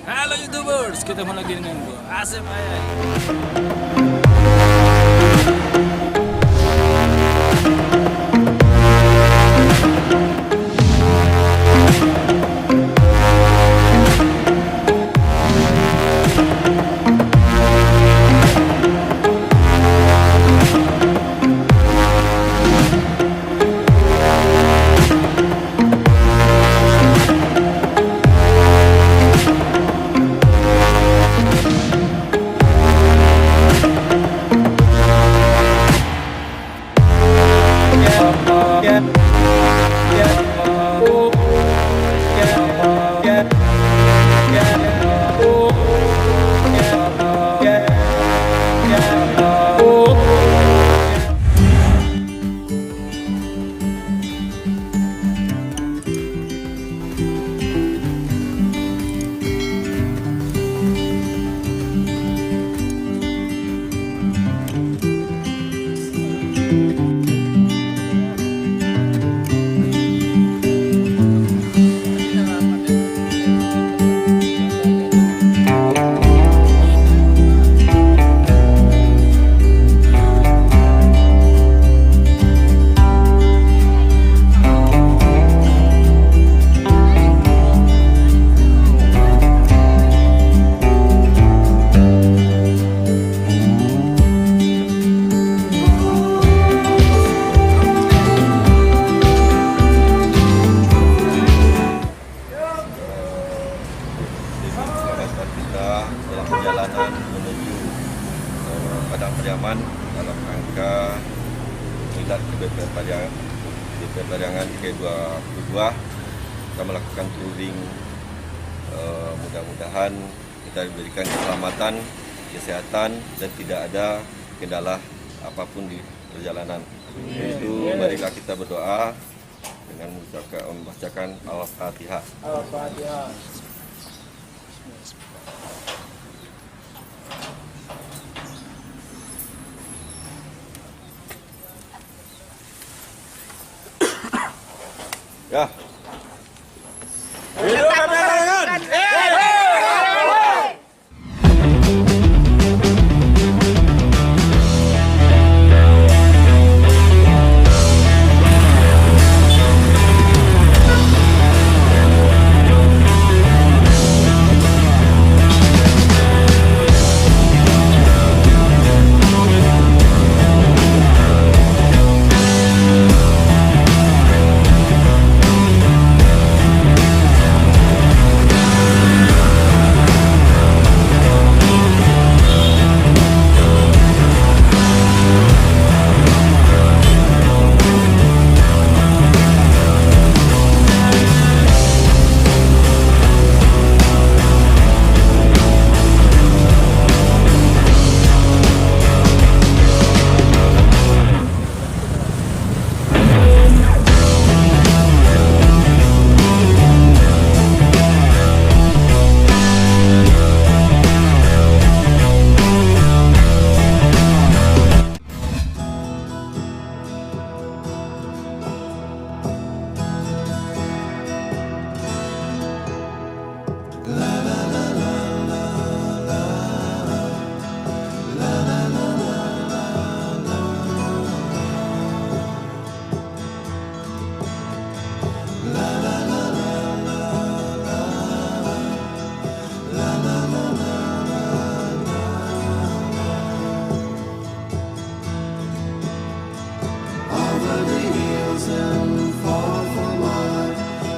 Halo YouTubers, ketemu lagi dengan gue Asep Ayai. Dalam perjalanan menuju Padang Pariaman dalam rangka Milad BPR Pariangan ke-22. Kita melakukan touring, mudah-mudahan kita diberikan keselamatan, kesehatan dan tidak ada kendala apapun di perjalanan. Itu marilah kita berdoa dengan membacakan Al-Fatihah. Al-Fatihah. Ya. Hidup Pariangan!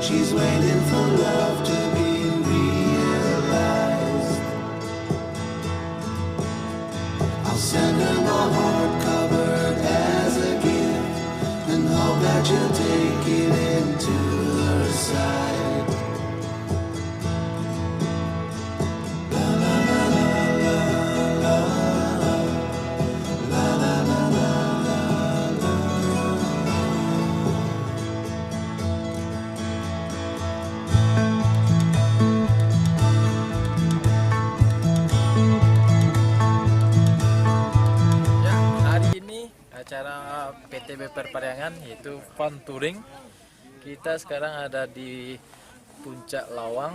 She's waiting for love to be realized. I'll send her my heart covered as a gift and hope that you'll take it into her side. La la la la la la la la la la. Acara PT BPR Pariangan yaitu Fun Touring. Kita sekarang ada di Puncak Lawang.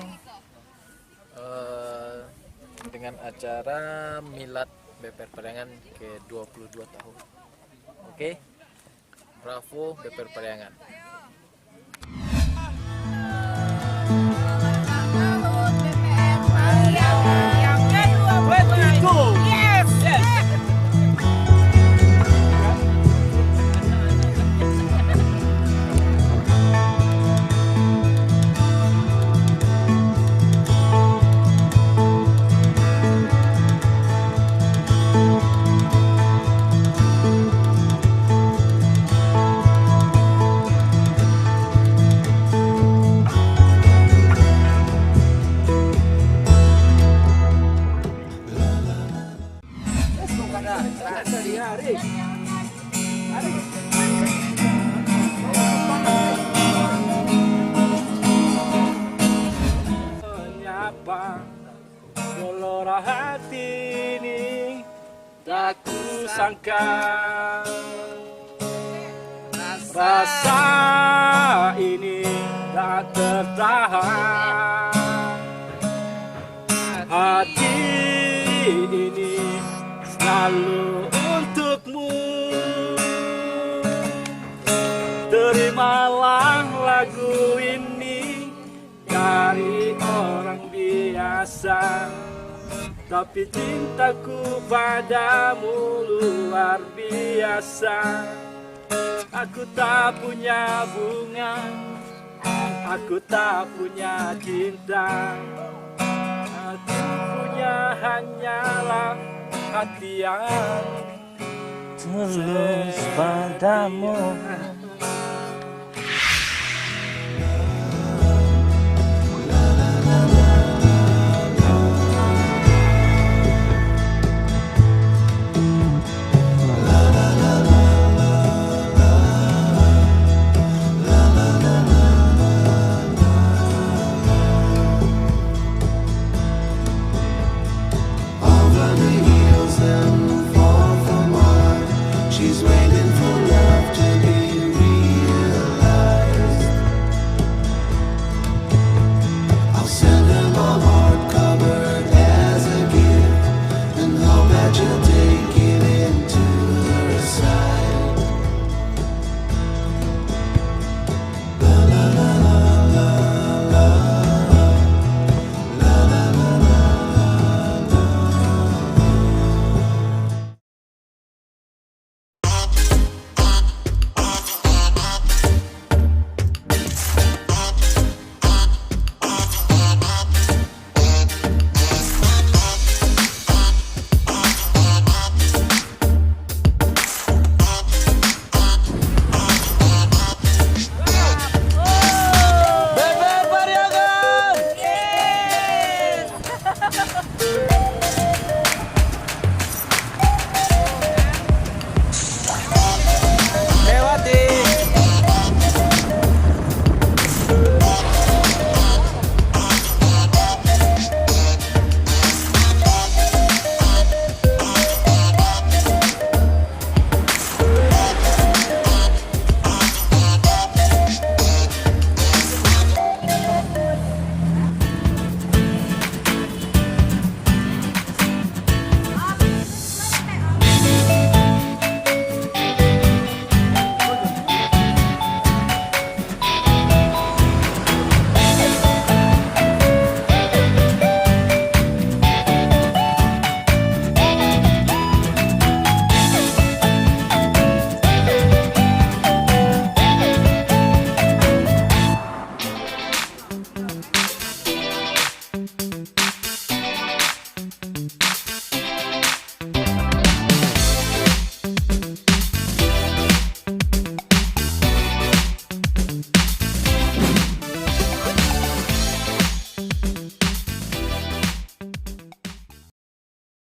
dengan acara Milad Beper Periangan ke-22 tahun. Oke, bravo Beper Periangan. Menyapa gelora hati ini tak kusangka, rasa ini tak tertahan. Hati ini selalu untukmu. Terimalah lagu ini dari orang biasa, tapi cintaku padamu luar biasa. Aku tak punya bunga, aku tak punya cinta, aku punya hanyalah hati yang tulus padamu. Over the hills and far from heart, she's waiting for love to be realized. I'll send her my heart covered as a gift, and hope that you'll take it into her side. La la la la la la la la la.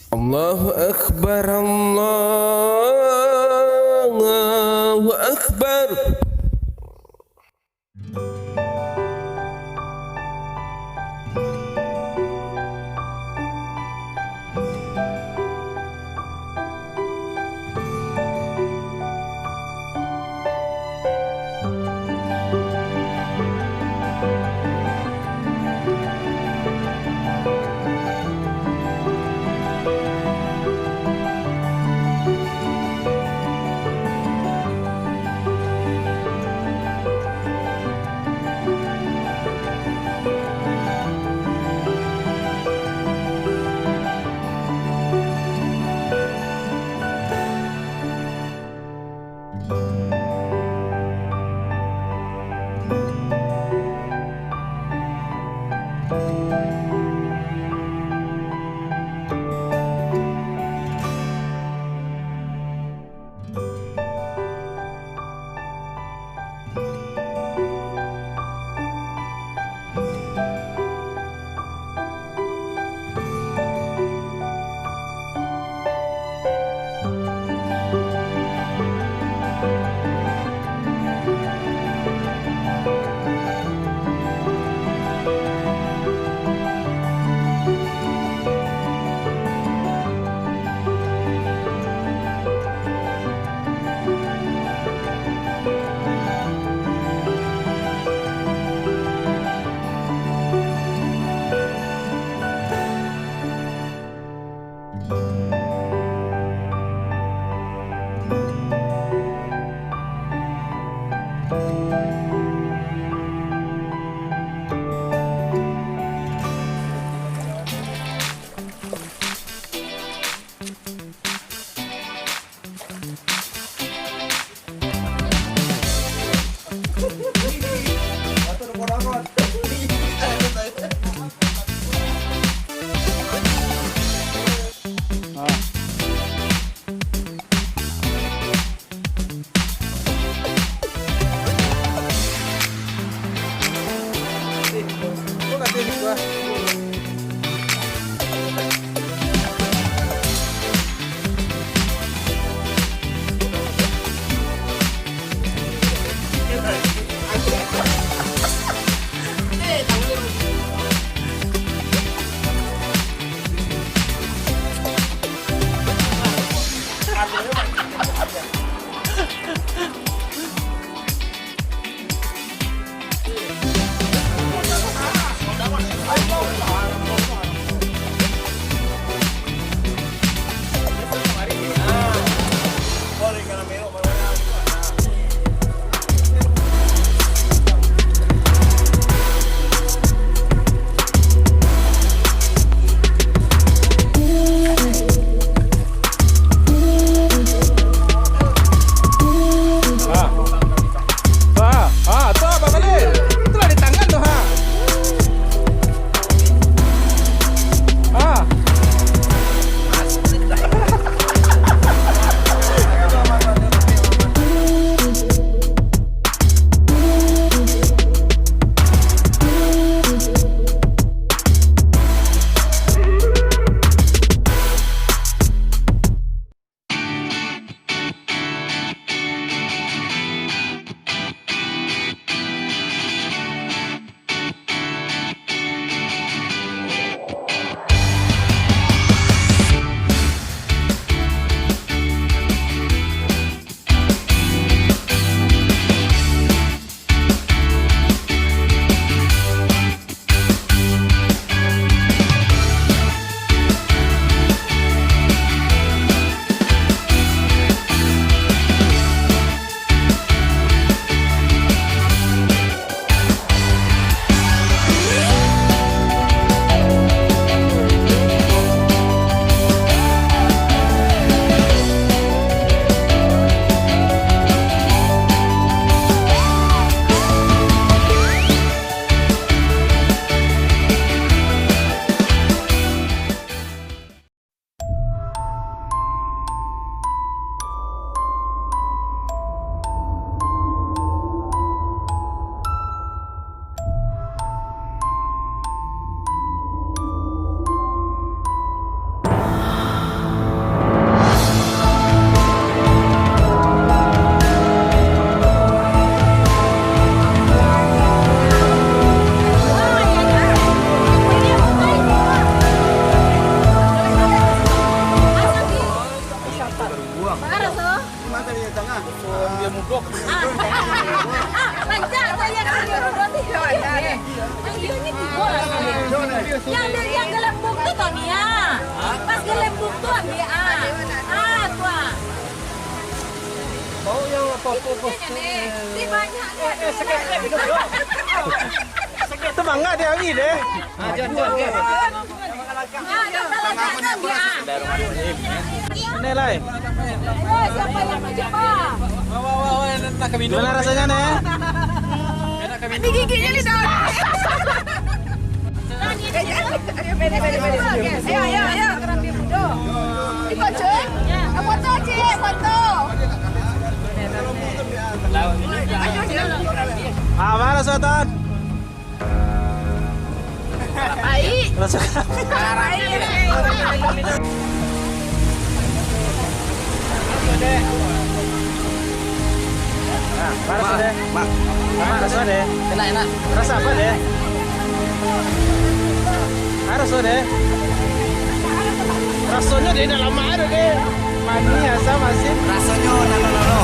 Allahu Akbar, Allahu Akbar. Itu bangga dia lagi deh. Ini lah. Siapa yang mau coba? Gimana rasanya nih? Ini giginya lidah. Ayo. Ikut cuy. Foto cik, foto. Mana Sultan? Baik. Masuk. Nah, mana deh? Mana rasa deh? Enak. Rasa apa deh? Harus deh. Rasanya di dalam air deh. Mania sama sih. Rasanya nano.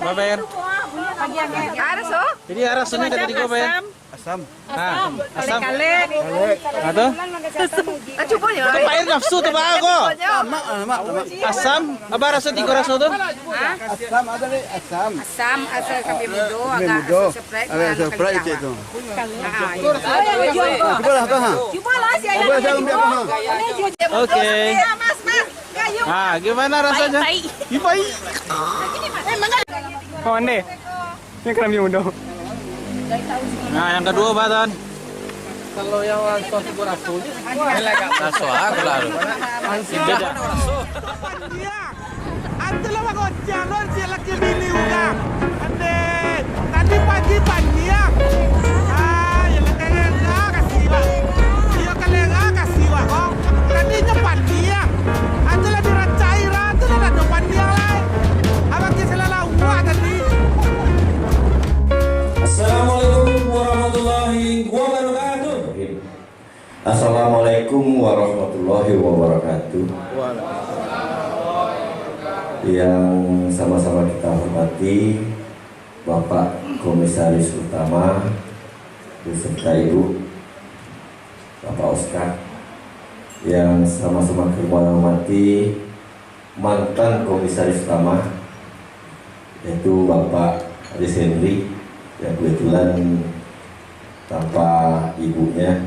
Baper. Jadi rasanya tadi di Baper. Asam. Kalek. Atau? Coba ya. Itu air nafsu tuh Pak aku. Asam. Apa rasa tiga rasa tuh? Asam ada nih, asam. Asam asal kami mudo agak seprek itu. Coba lah kah? Coba lah si ayah. Coba saya ambil kah? Oke. Mas. Kayu. Ah, gimana rasanya? Baik. Oh, nih. Ini kami muda. Nah, yang kedua, Pak Ton. Kalau yang raso itu rasonya, raso aku lalu. Beda. Ante lah magocang, lo si laki bini uga. Ante, tadi pagi panjang. Yang lekengga kasih wa. Iya kelenga kasih wa kong. Tadi nyepan dia. Ante lah diracairan, ante lah nyepan dia lah. Abang kisah lah uang tadi. Assalamualaikum warahmatullahi wabarakatuh. Assalamualaikum warahmatullahi wabarakatuh. Yang sama-sama kita hormati Bapak Komisaris Utama beserta Ibu Bapak Oscar, yang sama-sama kita hormati mantan Komisaris Utama yaitu Bapak Aris Henry yang kebetulan tanpa ibunya,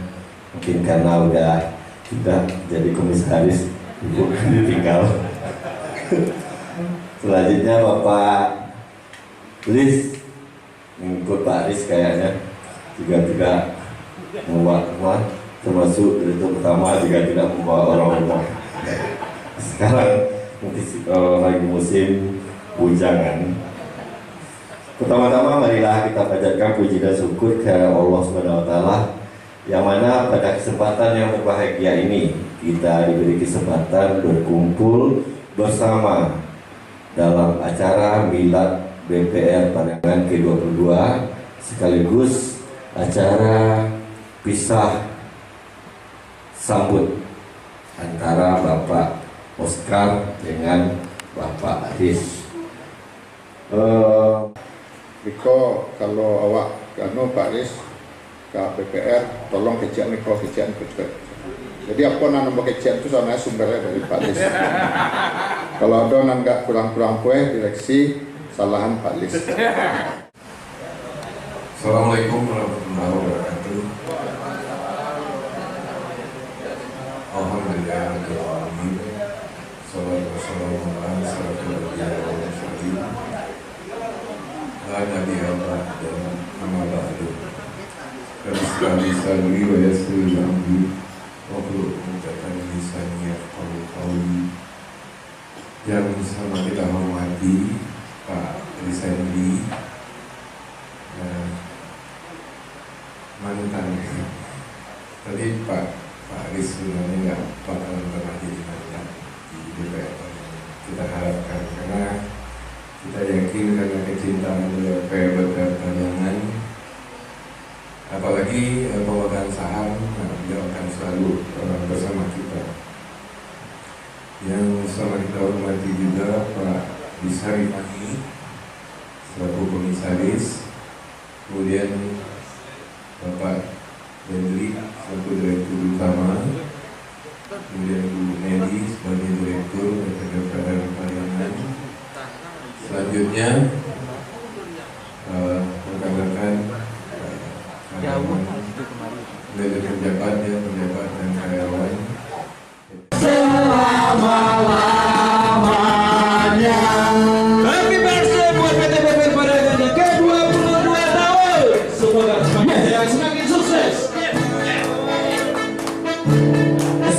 mungkin karena udah tidak jadi komisaris, ibu ditinggal. Selanjutnya Bapak Lis, mengikut Pak Ris kayaknya juga tidak membawa rumah, termasuk direktur pertama juga tidak membawa orang rumah. Sekarang mungkin lagi musim bujangan. Pertama-tama marilah kita panjatkan puji dan syukur kepada Allah SWT, yang mana pada kesempatan yang berbahagia ini kita diberi kesempatan berkumpul bersama dalam acara Milad BPR Parahyangan ke-22 sekaligus acara pisah sambut antara Bapak Oscar dengan Bapak Aris. Niko kalau awak kanu Pak Riz ke BPR, tolong kejadian Niko kejadian cepat. Jadi apa nama kejadian itu soalnya sumbernya dari Pak Riz. Kalau ada nan nggak kurang-kurang kue direksi salahan Pak Riz. Assalamualaikum warahmatullahi wabarakatuh. Alhamdulillah. Salatu wassalamu ala rasulillah. Nabi Allah dan nama ba'du. Kami salli wa yasri al-amri wa mengucapkan lisannya qauli. Yang sama kita hormati Pak Risandi, mantan tadi Pak Pakis sebenarnya nggak bakalan pernah jadi mantan di DPR. Kita harapkan karena kita yakin karena kecintaan beliau kepada panjangan, apalagi pemegang saham, beliau akan selalu bersama kita. Yang sama kita hormati juga Pak Bisari Fahmi selaku komisaris, kemudian Bapak Dendri selaku direktur utama, kemudian Bu Nedi sebagai direktur DPR Parlemen. Selanjutnya rekan-rekan manajer pejabat dan karyawan. Selama-lamanya. Happy birthday buat PTPP pada yang ke-22 tahun. Semoga semakin sukses.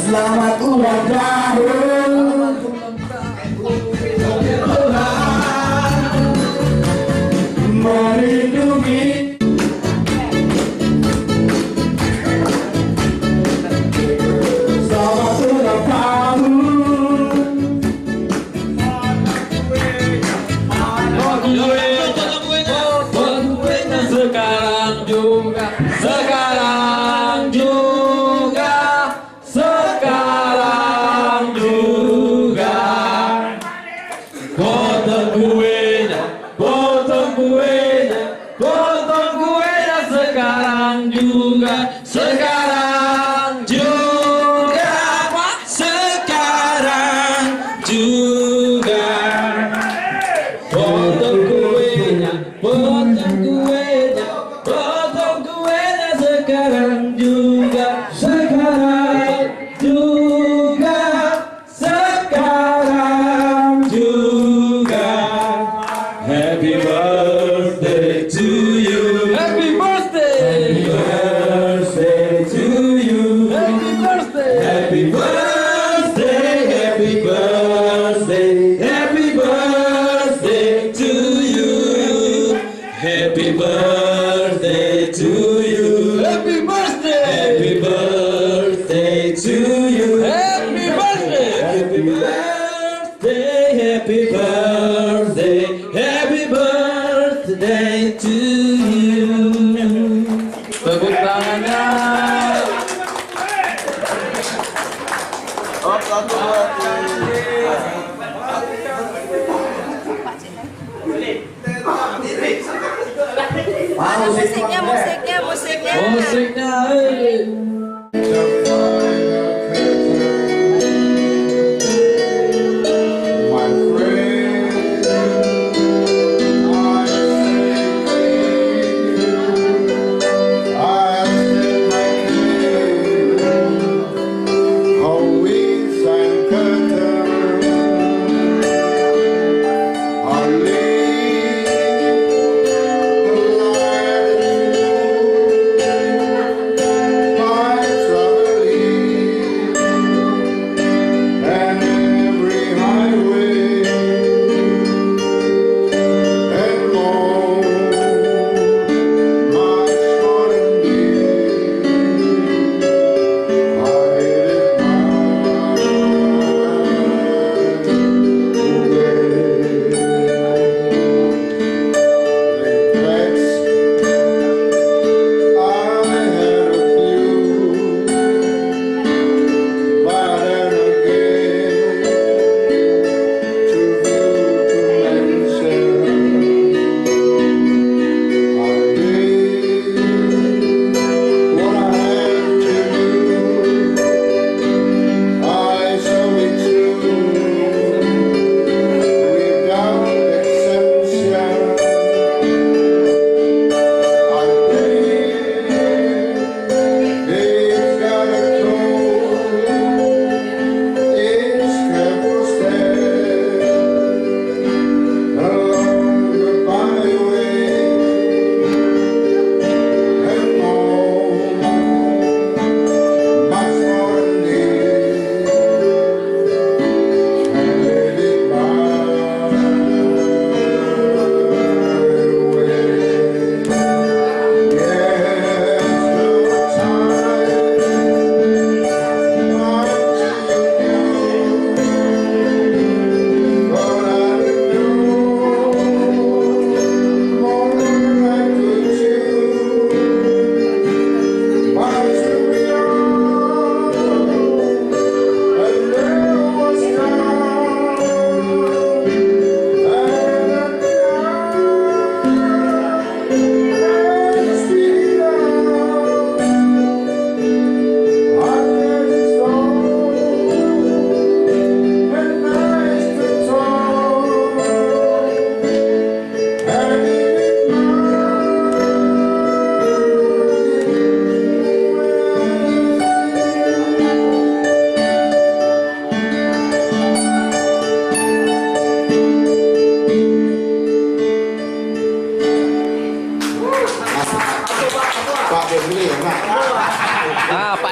Selamat ulang tahun. Melindungi. Selamat ulang tahun. Sekarang juga, sekarang juga, sekarang juga. Potong kuenya, potong kuenya, potong kuenya. Sekarang juga, sekarang juga, sekarang juga. Potong kuenya, potong kuenya, potong kuenya. Sekarang juga, sekarang juga, sekarang juga. Happy birthday to you. Happy birthday. Happy birthday to you. Happy birthday. Happy birthday. Happy birthday. Happy birthday to you. Happy birthday to you. Happy birthday. Happy birthday to you. Happy birthday. Happy birthday. Happy birthday. Happy birthday to you. Tepuk tangannya. Musiknya, musiknya, musiknya. Musiknya. My friend, I still like you. Always and curtain, I leave the light. My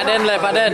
Den, Pak Den.